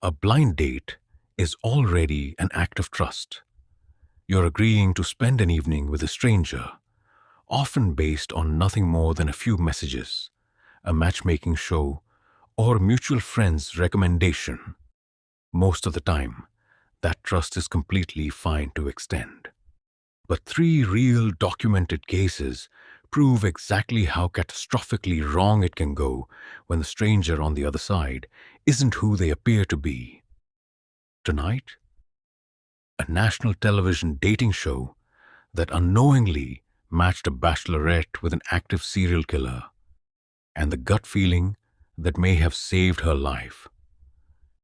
A blind date is already an act of trust. You're agreeing to spend an evening with a stranger, often based on nothing more than a few messages, a matchmaking show, or a mutual friend's recommendation. Most of the time, that trust is completely fine to extend. But three real documented cases prove exactly how catastrophically wrong it can go when the stranger on the other side isn't who they appear to be. Tonight, a national television dating show that unknowingly matched a bachelorette with an active serial killer, and the gut feeling that may have saved her life.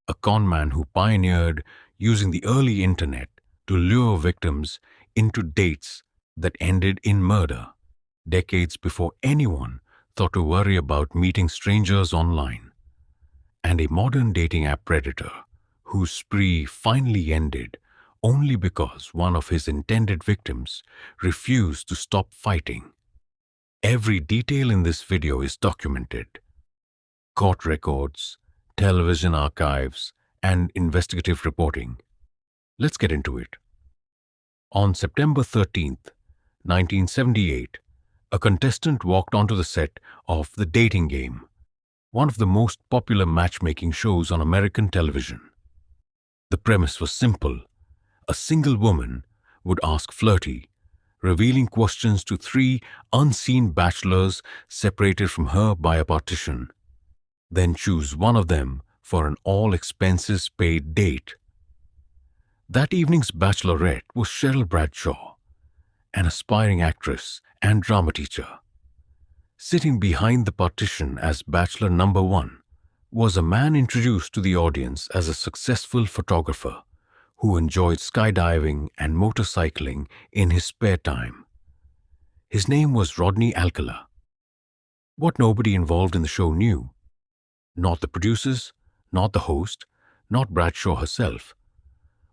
A conman who pioneered using the early internet to lure victims into dates that ended in murder, decades before anyone thought to worry about meeting strangers online. And a modern dating app predator whose spree finally ended only because one of his intended victims refused to stop fighting. Every detail in this video is documented. Court records, television archives, and investigative reporting. Let's get into it. On September 13th, 1978, a contestant walked onto the set of The Dating Game, one of the most popular matchmaking shows on American television. The premise was simple. A single woman would ask flirty, revealing questions to three unseen bachelors separated from her by a partition, then choose one of them for an all-expenses-paid date. That evening's bachelorette was Cheryl Bradshaw, an aspiring actress and drama teacher. Sitting behind the partition as bachelor number one was a man introduced to the audience as a successful photographer who enjoyed skydiving and motorcycling in his spare time. His name was Rodney Alcala. What nobody involved in the show knew, not the producers, not the host, not Bradshaw herself,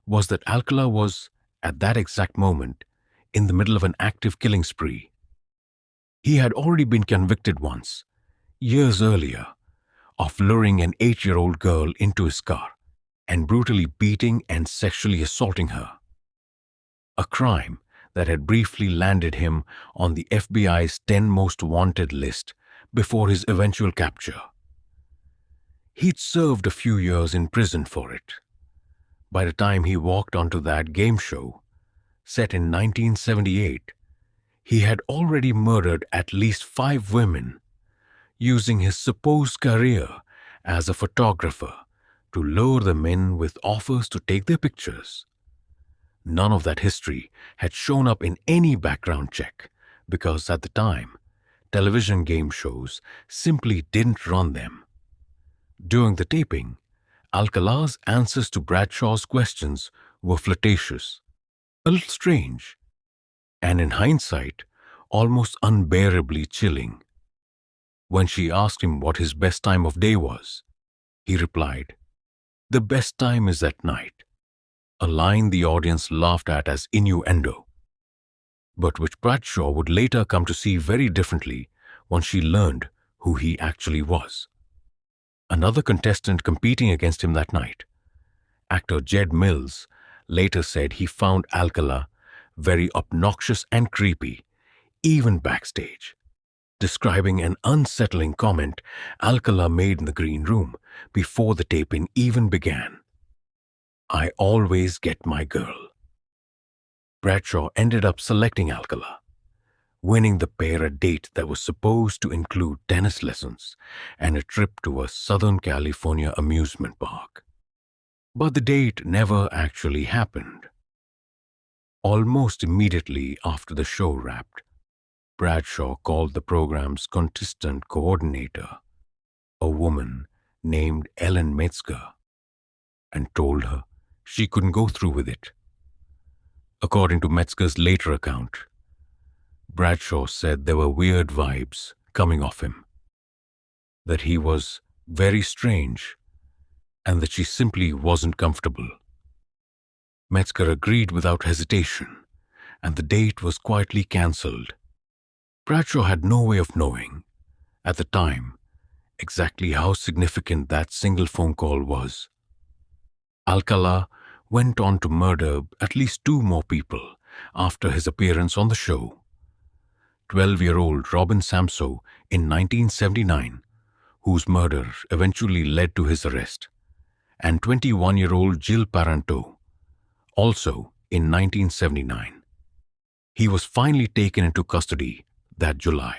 was that Alcala was, at that exact moment, in the middle of an active killing spree. He had already been convicted once, years earlier, of luring an 8-year-old girl into his car and brutally beating and sexually assaulting her. A crime that had briefly landed him on the FBI's 10 most wanted list before his eventual capture. He'd served a few years in prison for it. By the time he walked onto that game show, set in 1978, he had already murdered at least 5 women, using his supposed career as a photographer to lure them in with offers to take their pictures. None of that history had shown up in any background check because at the time, television game shows simply didn't run them. During the taping, Alcala's answers to Bradshaw's questions were flirtatious, a little strange, and in hindsight, almost unbearably chilling. When she asked him what his best time of day was, he replied, "The best time is at night," a line the audience laughed at as innuendo, but which Bradshaw would later come to see very differently once she learned who he actually was. Another contestant competing against him that night, actor Jed Mills, later said he found Alcala very obnoxious and creepy, even backstage, describing an unsettling comment Alcala made in the green room before the taping even began. "I always get my girl." Bradshaw ended up selecting Alcala, winning the pair a date that was supposed to include tennis lessons and a trip to a Southern California amusement park. But the date never actually happened. Almost immediately after the show wrapped, Bradshaw called the program's contestant coordinator, a woman named Ellen Metzger, and told her she couldn't go through with it. According to Metzger's later account, Bradshaw said there were weird vibes coming off him, that he was very strange, and that she simply wasn't comfortable. Metzger agreed without hesitation, and the date was quietly cancelled. Bradshaw had no way of knowing, at the time, exactly how significant that single phone call was. Alcala went on to murder at least two more people after his appearance on the show. 12-year-old Robin Samso in 1979, whose murder eventually led to his arrest, and 21-year-old Jill Paranto, also in 1979. He was finally taken into custody that July.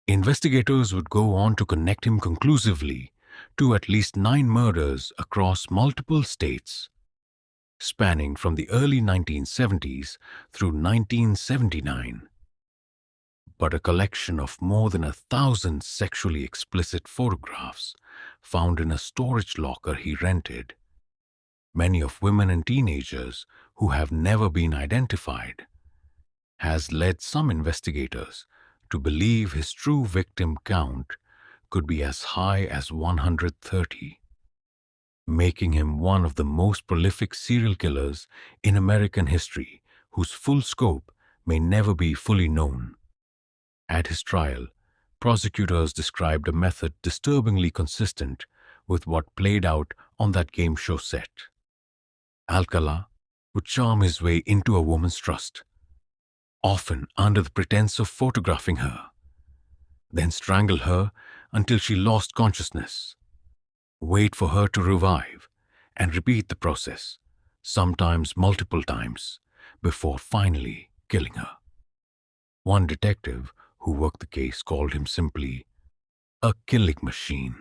Investigators would go on to connect him conclusively to at least 9 murders across multiple states, spanning from the early 1970s through 1979. But a collection of more than 1,000 sexually explicit photographs found in a storage locker he rented, many of women and teenagers who have never been identified, has led some investigators to believe his true victim count could be as high as 130, making him one of the most prolific serial killers in American history, whose full scope may never be fully known. At his trial, prosecutors described a method disturbingly consistent with what played out on that game show set. Alcala would charm his way into a woman's trust, often under the pretense of photographing her, then strangle her until she lost consciousness, wait for her to revive, and repeat the process, sometimes multiple times, before finally killing her. One detective who worked the case called him simply a killing machine.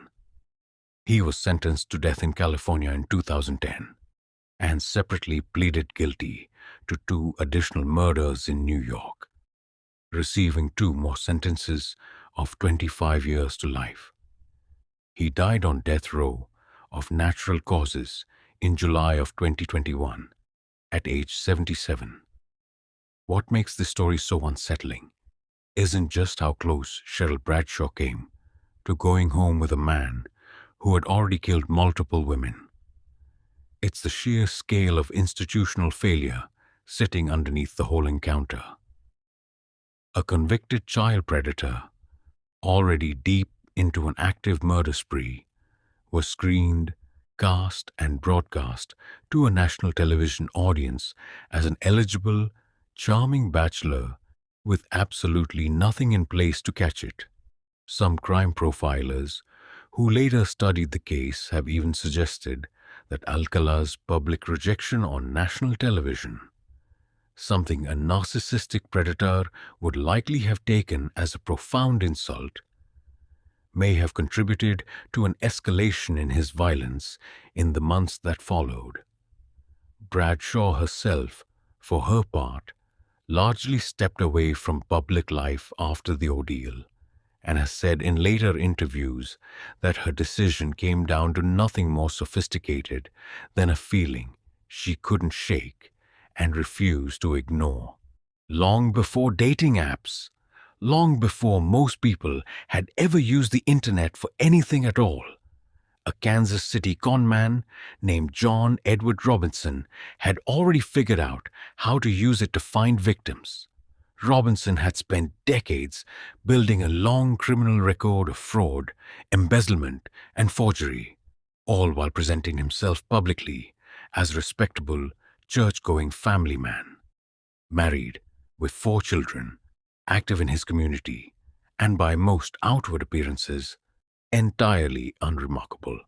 He was sentenced to death in California in 2010 and separately pleaded guilty to 2 additional murders in New York, receiving 2 more sentences of 25 years to life. He died on death row of natural causes in July of 2021 at age 77. What makes this story so unsettling isn't just how close Cheryl Bradshaw came to going home with a man who had already killed multiple women. It's the sheer scale of institutional failure sitting underneath the whole encounter. A convicted child predator, already deep into an active murder spree, was screened, cast, and broadcast to a national television audience as an eligible, charming bachelor with absolutely nothing in place to catch it. Some crime profilers who later studied the case have even suggested that Alcala's public rejection on national television, something a narcissistic predator would likely have taken as a profound insult, may have contributed to an escalation in his violence in the months that followed. Bradshaw herself, for her part, largely stepped away from public life after the ordeal, and has said in later interviews that her decision came down to nothing more sophisticated than a feeling she couldn't shake and refused to ignore. Long before dating apps, long before most people had ever used the internet for anything at all, a Kansas City conman named John Edward Robinson had already figured out how to use it to find victims. Robinson had spent decades building a long criminal record of fraud, embezzlement, and forgery, all while presenting himself publicly as a respectable, church-going family man, married, with 4 children, active in his community, and by most outward appearances, entirely unremarkable.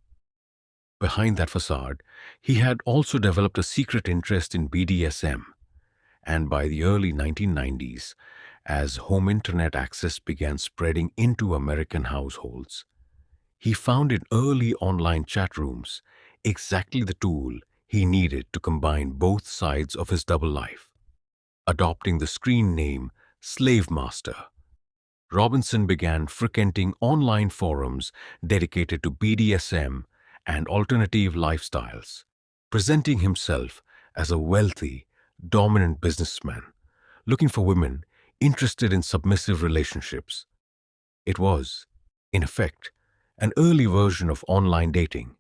Behind that facade, he had also developed a secret interest in BDSM, and by the early 1990s, as home internet access began spreading into American households, he found in early online chat rooms exactly the tool he needed to combine both sides of his double life. Adopting the screen name Slave Master, Robinson began frequenting online forums dedicated to BDSM and alternative lifestyles, presenting himself as a wealthy, dominant businessman looking for women interested in submissive relationships. It was, in effect, an early version of online dating.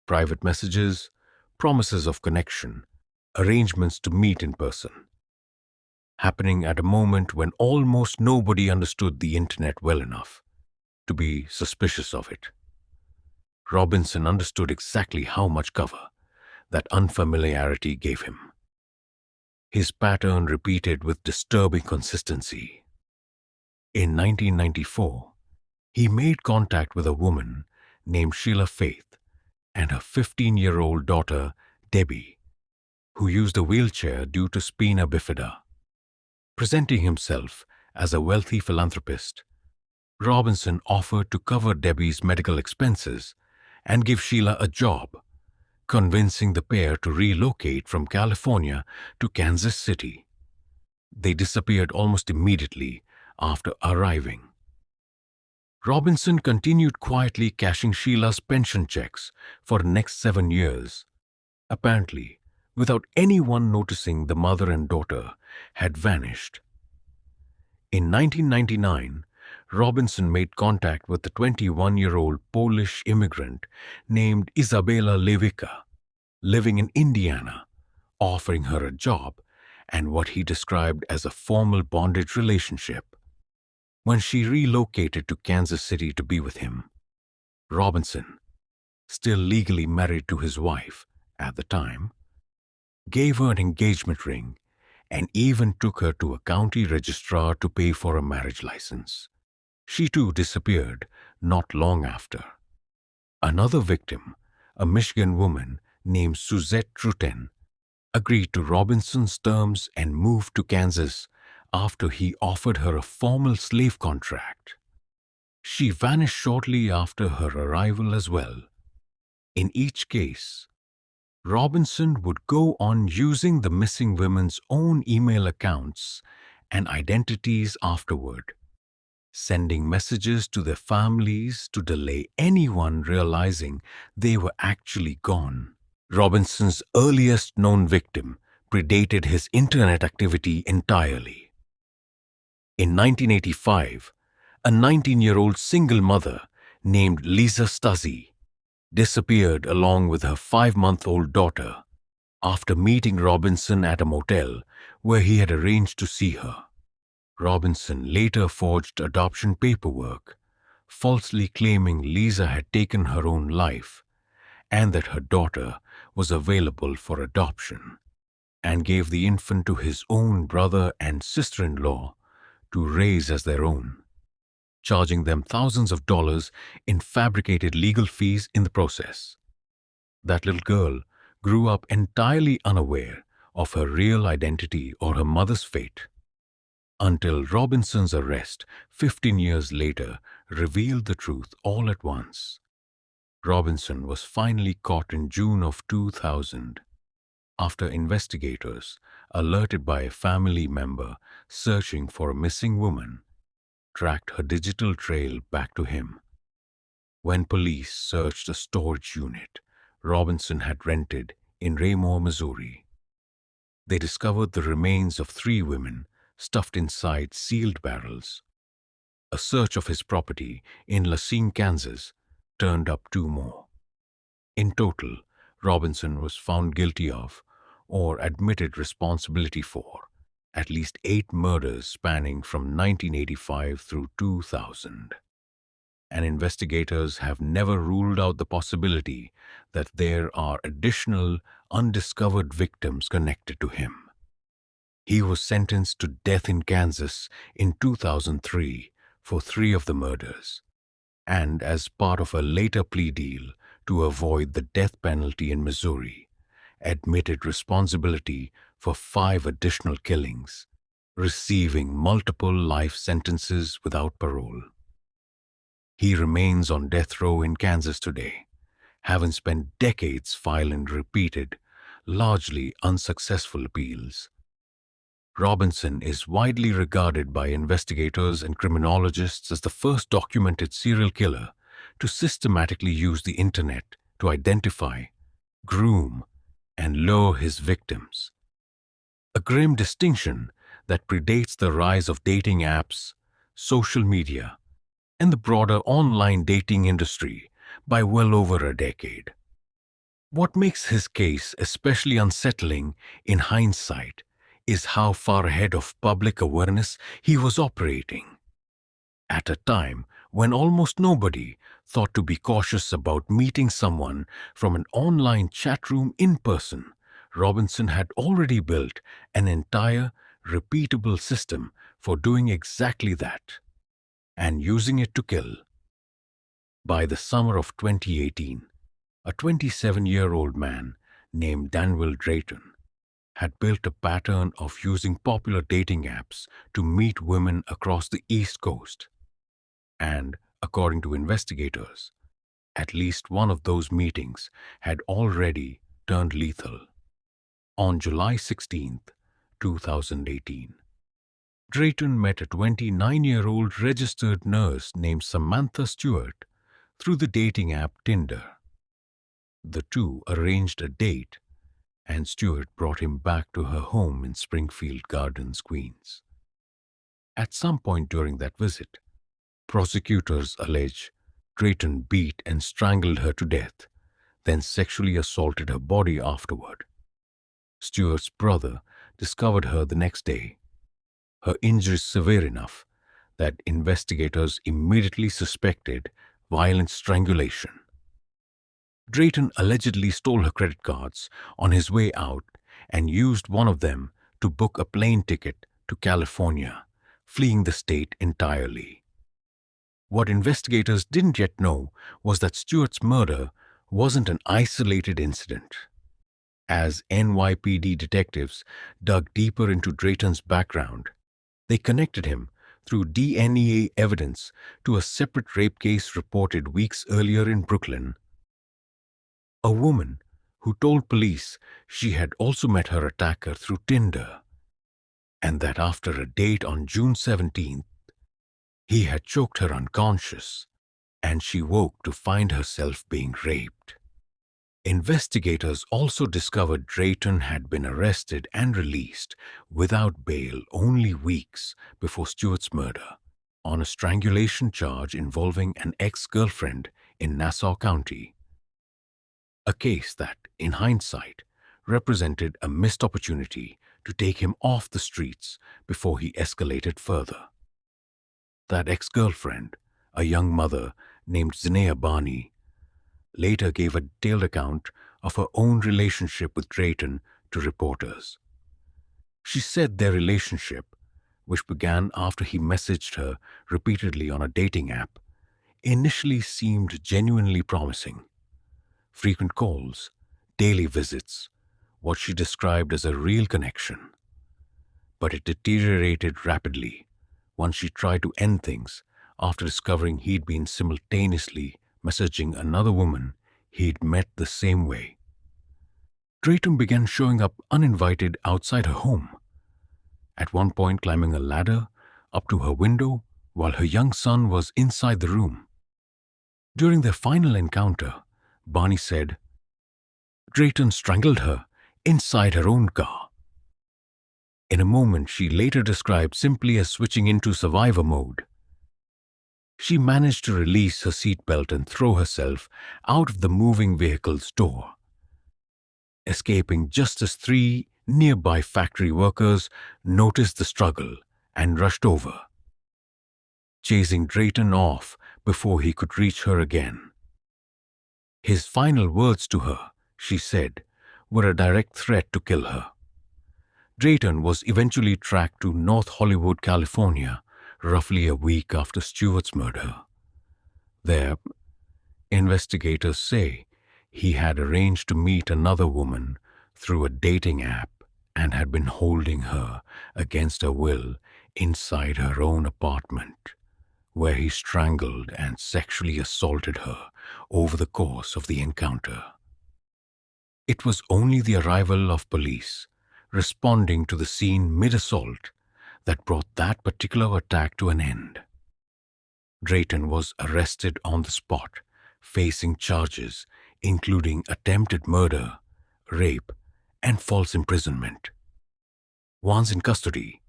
Private messages, promises of connection, arrangements to meet in person, happening at a moment when almost nobody understood the internet well enough to be suspicious of it. Robinson understood exactly how much cover that unfamiliarity gave him. His pattern repeated with disturbing consistency. In 1994, he made contact with a woman named Sheila Faith and her 15-year-old daughter, Debbie, who used a wheelchair due to spina bifida. Presenting himself as a wealthy philanthropist, Robinson offered to cover Debbie's medical expenses and give Sheila a job, convincing the pair to relocate from California to Kansas City. They disappeared almost immediately after arriving. Robinson continued quietly cashing Sheila's pension checks for the next 7 years. Apparently, without anyone noticing, the mother and daughter had vanished. In 1999, Robinson made contact with the 21-year-old Polish immigrant named Izabela Lewica, living in Indiana, offering her a job and what he described as a formal bondage relationship. When she relocated to Kansas City to be with him, Robinson, still legally married to his wife at the time, gave her an engagement ring and even took her to a county registrar to pay for a marriage license. She too disappeared not long after. Another victim, a Michigan woman named Suzette Truten, agreed to Robinson's terms and moved to Kansas after he offered her a formal slave contract. She vanished shortly after her arrival as well. In each case, Robinson would go on using the missing women's own email accounts and identities afterward, sending messages to their families to delay anyone realizing they were actually gone. Robinson's earliest known victim predated his internet activity entirely. In 1985, a 19-year-old single mother named Lisa Stasi disappeared along with her 5-month-old daughter after meeting Robinson at a motel where he had arranged to see her. Robinson later forged adoption paperwork, falsely claiming Lisa had taken her own life and that her daughter was available for adoption, and gave the infant to his own brother and sister-in-law to raise as their own, charging them thousands of dollars in fabricated legal fees in the process. That little girl grew up entirely unaware of her real identity or her mother's fate, until Robinson's arrest 15 years later revealed the truth all at once. Robinson was finally caught in June of 2000 after investigators, alerted by a family member searching for a missing woman, tracked her digital trail back to him. When police searched a storage unit Robinson had rented in Raymore, Missouri, they discovered the remains of 3 women stuffed inside sealed barrels. A search of his property in Lacine, Kansas, turned up 2 more. In total, Robinson was found guilty of, or admitted responsibility for, at least 8 murders spanning from 1985 through 2000. And investigators have never ruled out the possibility that there are additional undiscovered victims connected to him. He was sentenced to death in Kansas in 2003 for 3 of the murders, and as part of a later plea deal to avoid the death penalty in Missouri, admitted responsibility for 5 additional killings, receiving multiple life sentences without parole. He remains on death row in Kansas today, having spent decades filing repeated, largely unsuccessful appeals. Robinson is widely regarded by investigators and criminologists as the first documented serial killer to systematically use the internet to identify, groom, and lure his victims. A grim distinction that predates the rise of dating apps, social media, and the broader online dating industry by well over a decade. What makes his case especially unsettling in hindsight is how far ahead of public awareness he was operating. At a time when almost nobody thought to be cautious about meeting someone from an online chat room in person, Robinson had already built an entire, repeatable system for doing exactly that and using it to kill. By the summer of 2018, a 27-year-old man named Danueal Drayton had built a pattern of using popular dating apps to meet women across the East Coast. And, according to investigators, at least one of those meetings had already turned lethal. On July 16, 2018, Drayton met a 29-year-old registered nurse named Samantha Stewart through the dating app Tinder. The two arranged a date, and Stewart brought him back to her home in Springfield Gardens, Queens. At some point during that visit, prosecutors allege Drayton beat and strangled her to death, then sexually assaulted her body afterward. Stewart's brother discovered her the next day, her injuries severe enough that investigators immediately suspected violent strangulation. Drayton allegedly stole her credit cards on his way out and used one of them to book a plane ticket to California, fleeing the state entirely. What investigators didn't yet know was that Stewart's murder wasn't an isolated incident. As NYPD detectives dug deeper into Drayton's background, they connected him through DNA evidence to a separate rape case reported weeks earlier in Brooklyn. A woman who told police she had also met her attacker through Tinder, and that after a date on June 17th, he had choked her unconscious, and she woke to find herself being raped. Investigators also discovered Drayton had been arrested and released without bail only weeks before Stewart's murder on a strangulation charge involving an ex-girlfriend in Nassau County. A case that, in hindsight, represented a missed opportunity to take him off the streets before he escalated further. That ex-girlfriend, a young mother named Zinea Barney, later gave a detailed account of her own relationship with Drayton to reporters. She said their relationship, which began after he messaged her repeatedly on a dating app, initially seemed genuinely promising. Frequent calls, daily visits, what she described as a real connection. But it deteriorated rapidly once she tried to end things after discovering he'd been simultaneously messaging another woman he'd met the same way. Drayton began showing up uninvited outside her home, at one point climbing a ladder up to her window while her young son was inside the room. During their final encounter, Barney said, Drayton strangled her inside her own car. In a moment she later described simply as switching into survivor mode. She managed to release her seatbelt and throw herself out of the moving vehicle's door, escaping just as 3 nearby factory workers noticed the struggle and rushed over, chasing Drayton off before he could reach her again. His final words to her, she said, were a direct threat to kill her. Drayton was eventually tracked to North Hollywood, California, roughly a week after Stewart's murder. There, investigators say he had arranged to meet another woman through a dating app and had been holding her against her will inside her own apartment, where he strangled and sexually assaulted her over the course of the encounter. It was only the arrival of police, responding to the scene mid-assault, that brought that particular attack to an end. Drayton was arrested on the spot, facing charges including attempted murder, rape, and false imprisonment. Once in custody,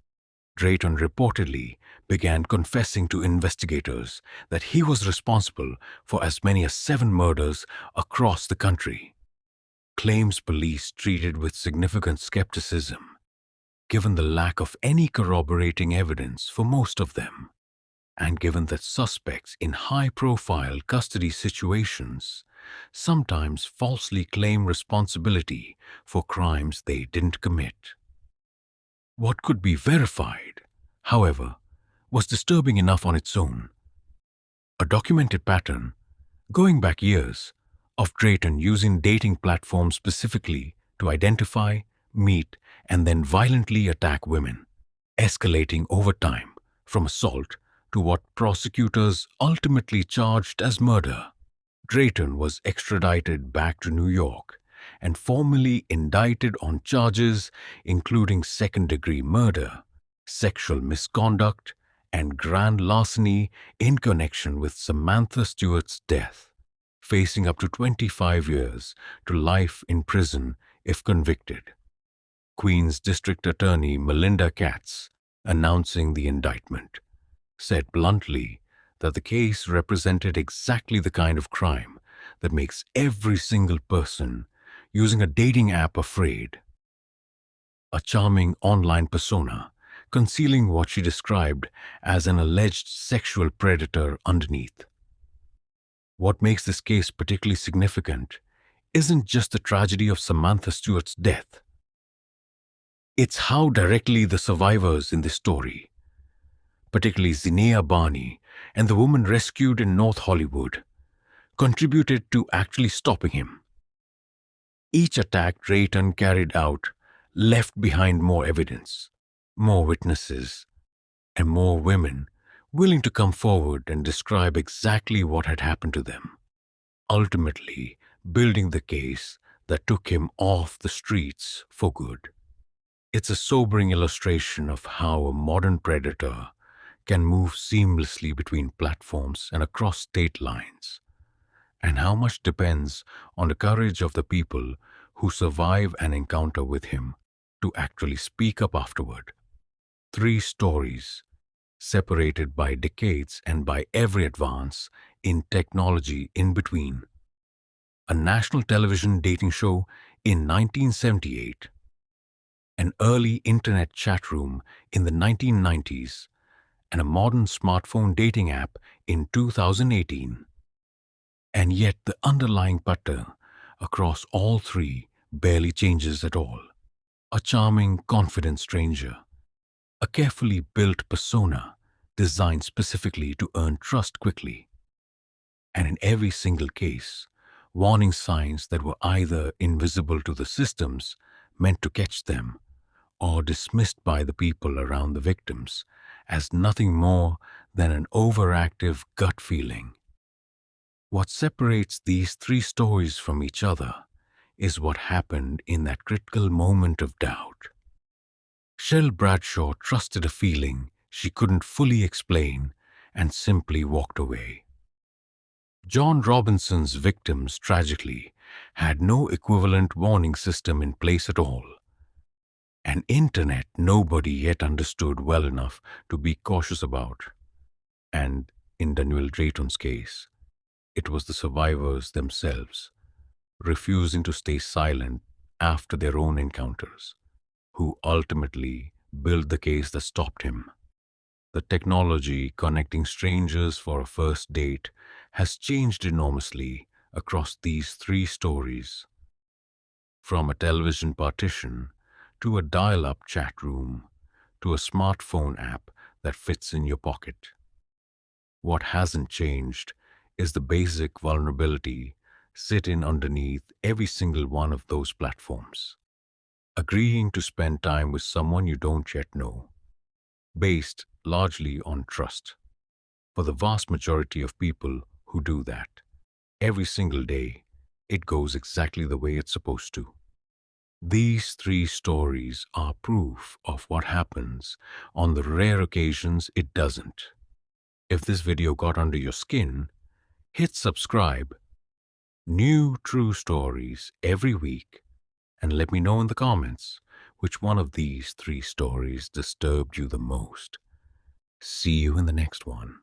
Drayton reportedly began confessing to investigators that he was responsible for as many as 7 murders across the country, claims police treated with significant skepticism, given the lack of any corroborating evidence for most of them. And given that suspects in high-profile custody situations sometimes falsely claim responsibility for crimes they didn't commit. What could be verified, however, was disturbing enough on its own. A documented pattern, going back years, of Drayton using dating platforms specifically to identify, meet, and then violently attack women, escalating over time from assault to what prosecutors ultimately charged as murder. Drayton was extradited back to New York and formally indicted on charges including second-degree murder, sexual misconduct, and grand larceny in connection with Samantha Stewart's death, facing up to 25 years to life in prison if convicted. Queens District Attorney Melinda Katz, announcing the indictment, said bluntly that the case represented exactly the kind of crime that makes every single person using a dating app afraid. A charming online persona, concealing what she described as an alleged sexual predator underneath. What makes this case particularly significant isn't just the tragedy of Samantha Stewart's death. It's how directly the survivors in this story, particularly Zinea Barney and the woman rescued in North Hollywood, contributed to actually stopping him. Each attack Drayton carried out left behind more evidence, more witnesses, and more women willing to come forward and describe exactly what had happened to them, ultimately building the case that took him off the streets for good. It's a sobering illustration of how a modern predator can move seamlessly between platforms and across state lines, and how much depends on the courage of the people who survive an encounter with him to actually speak up afterward. 3 stories, separated by decades and by every advance in technology in between. A national television dating show in 1978, an early internet chat room in the 1990s, and a modern smartphone dating app in 2018. And yet the underlying pattern across all 3 barely changes at all. A charming, confident stranger, a carefully built persona designed specifically to earn trust quickly, and in every single case, warning signs that were either invisible to the systems meant to catch them or dismissed by the people around the victims as nothing more than an overactive gut feeling. What separates these 3 stories from each other is what happened in that critical moment of doubt. Cheryl Bradshaw trusted a feeling she couldn't fully explain and simply walked away. John Robinson's victims, tragically, had no equivalent warning system in place at all. An internet nobody yet understood well enough to be cautious about. And in Danueal Drayton's case, it was the survivors themselves, refusing to stay silent after their own encounters, who ultimately built the case that stopped him. The technology connecting strangers for a first date has changed enormously across these 3 stories. From a television partition to a dial-up chat room to a smartphone app that fits in your pocket. What hasn't changed is the basic vulnerability sitting underneath every single one of those platforms. Agreeing to spend time with someone you don't yet know, based largely on trust. For the vast majority of people who do that, every single day, it goes exactly the way it's supposed to. These 3 stories are proof of what happens on the rare occasions it doesn't. If this video got under your skin, hit subscribe. New true stories every week, and let me know in the comments which one of these 3 stories disturbed you the most. See you in the next one.